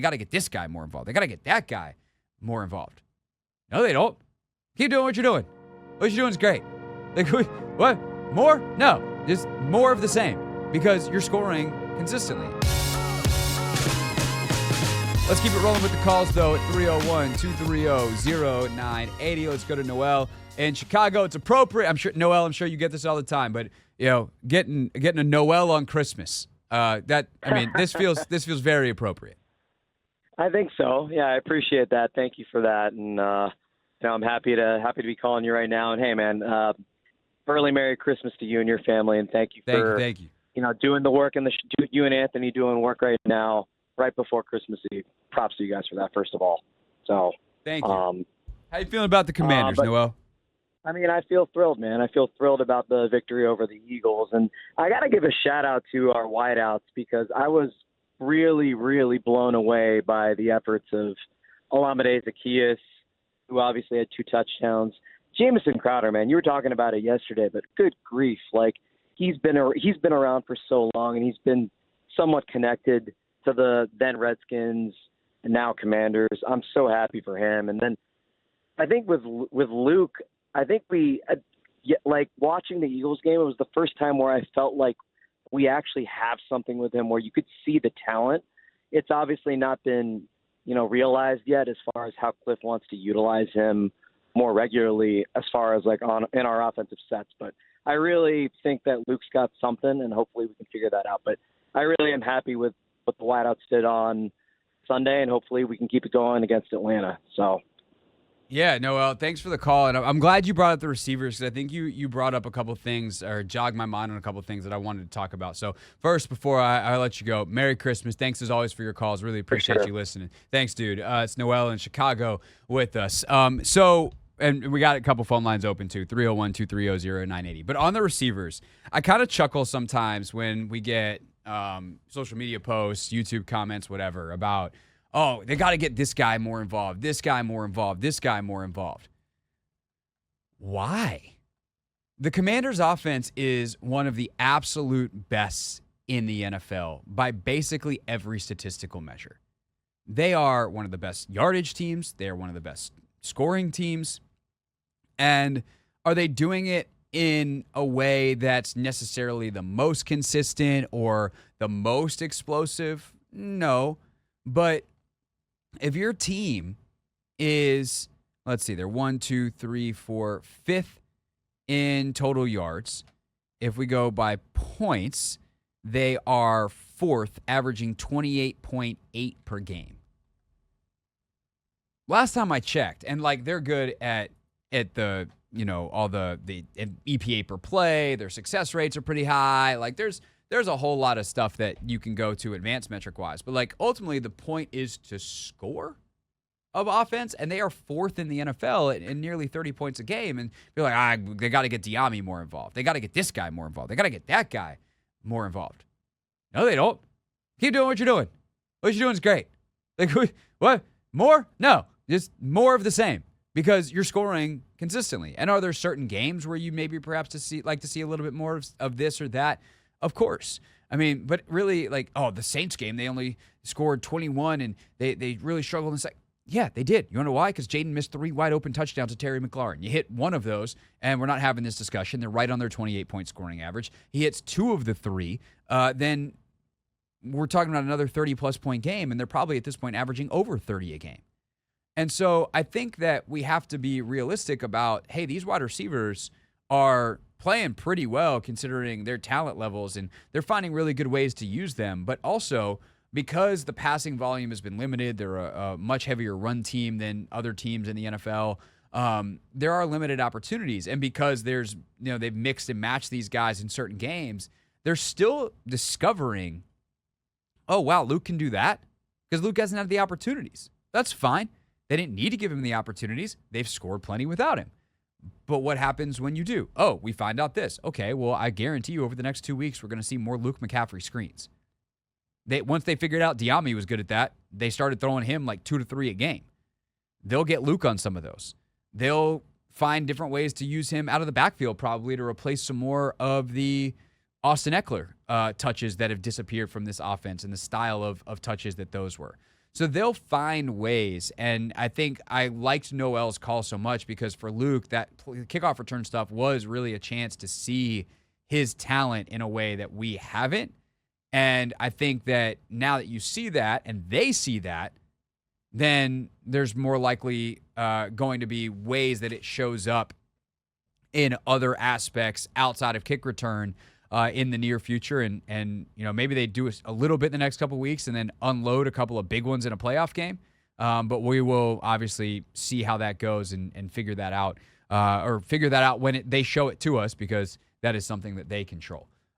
got to get this guy more involved. They got to get that guy more involved. No, they don't. Keep doing what you're doing. What you're doing is great. Like, what? More? No. Just more of the same because you're scoring consistently. Let's keep it rolling with the calls, though, at 301-230-0980. Let's go to Noel in Chicago. It's appropriate. I'm sure you get this all the time, but, getting a Noel on Christmas, this feels very appropriate. I think so. Yeah, I appreciate that. Thank you for that. And, I'm happy to be calling you right now. And, hey, man, early Merry Christmas to you and your family, and thank you for doing the work, and you and Anthony doing work right now, right before Christmas Eve. Props to you guys for that, first of all. So thank you. How you feeling about the Commanders, Noel? I feel thrilled, man. I feel thrilled about the victory over the Eagles, and I got to give a shout out to our wideouts because I was really, really blown away by the efforts of Olamide Zaccheaus, who obviously had 2 touchdowns. Jamison Crowder, man, you were talking about it yesterday, but good grief, like he's been around for so long, and he's been somewhat connected to the then Redskins and now Commanders. I'm so happy for him. And then I think with Luke, I think like watching the Eagles game, it was the first time where I felt like we actually have something with him where you could see the talent. It's obviously not been, realized yet as far as how Cliff wants to utilize him more regularly as far as like in our offensive sets. But I really think that Luke's got something, and hopefully we can figure that out. But I really am happy with what the wideouts did on Sunday, and hopefully we can keep it going against Atlanta. So, yeah, Noel, thanks for the call, and I'm glad you brought up the receivers because I think you brought up a couple things or jogged my mind on a couple things that I wanted to talk about. So first, before I let you go, Merry Christmas. Thanks as always for your calls. Really appreciate you listening. Thanks, dude. It's Noel in Chicago with us. And we got a couple phone lines open too, 301-230-0980. But on the receivers, I kind of chuckle sometimes when we get social media posts, YouTube comments, whatever, about, oh, they got to get this guy more involved, this guy more involved, this guy more involved. Why? The Commanders' offense is one of the absolute best in the NFL by basically every statistical measure. They are one of the best yardage teams. They are one of the best scoring teams. And are they doing it in a way that's necessarily the most consistent or the most explosive? No. But if your team is, let's see, they're 5th in total yards. If we go by points, they are 4th, averaging 28.8 per game. Last time I checked, and they're good at the, all the EPA per play, their success rates are pretty high. There's a whole lot of stuff that you can go to advanced metric wise. But ultimately the point is to score of offense, and they are 4th in the NFL at nearly 30 points a game. And you're like, they got to get Diami more involved. They got to get this guy more involved. They got to get that guy more involved. No, they don't. Keep doing what you're doing. What you're doing is great. What? More? No. Just more of the same because you're scoring consistently. And are there certain games where you maybe perhaps like to see a little bit more of this or that? Of course. But really, the Saints game, they only scored 21 and they really struggled in the second. Yeah, they did. You want to know why? Because Jayden missed 3 wide open touchdowns to Terry McLaurin. You hit one of those, and we're not having this discussion. They're right on their 28-point scoring average. He hits 2 of the 3. Then we're talking about another 30-plus point game, and they're probably at this point averaging over 30 a game. And so I think that we have to be realistic about, hey, these wide receivers are playing pretty well considering their talent levels, and they're finding really good ways to use them. But also, because the passing volume has been limited, they're a much heavier run team than other teams in the NFL. There are limited opportunities. And because they've mixed and matched these guys in certain games, they're still discovering, oh, wow, Luke can do that because Luke hasn't had the opportunities. That's fine. They didn't need to give him the opportunities. They've scored plenty without him. But what happens when you do? Oh, we find out this. Okay, well, I guarantee you over the next 2 weeks, we're going to see more Luke McCaffrey screens. Once they figured out Diami was good at that, they started throwing him 2 to 3 a game. They'll get Luke on some of those. They'll find different ways to use him out of the backfield probably to replace some more of the Austin Eckler touches that have disappeared from this offense and the style of touches that those were. So they'll find ways. And I think I liked Noel's call so much because for Luke, that kickoff return stuff was really a chance to see his talent in a way that we haven't. And I think that now that you see that and they see that, then there's more likely going to be ways that it shows up in other aspects outside of kick return in the near future. And maybe they do a little bit in the next couple of weeks and then unload a couple of big ones in a playoff game. But we will obviously see how that goes and figure that out or figure that out when they show it to us because that is something that they control.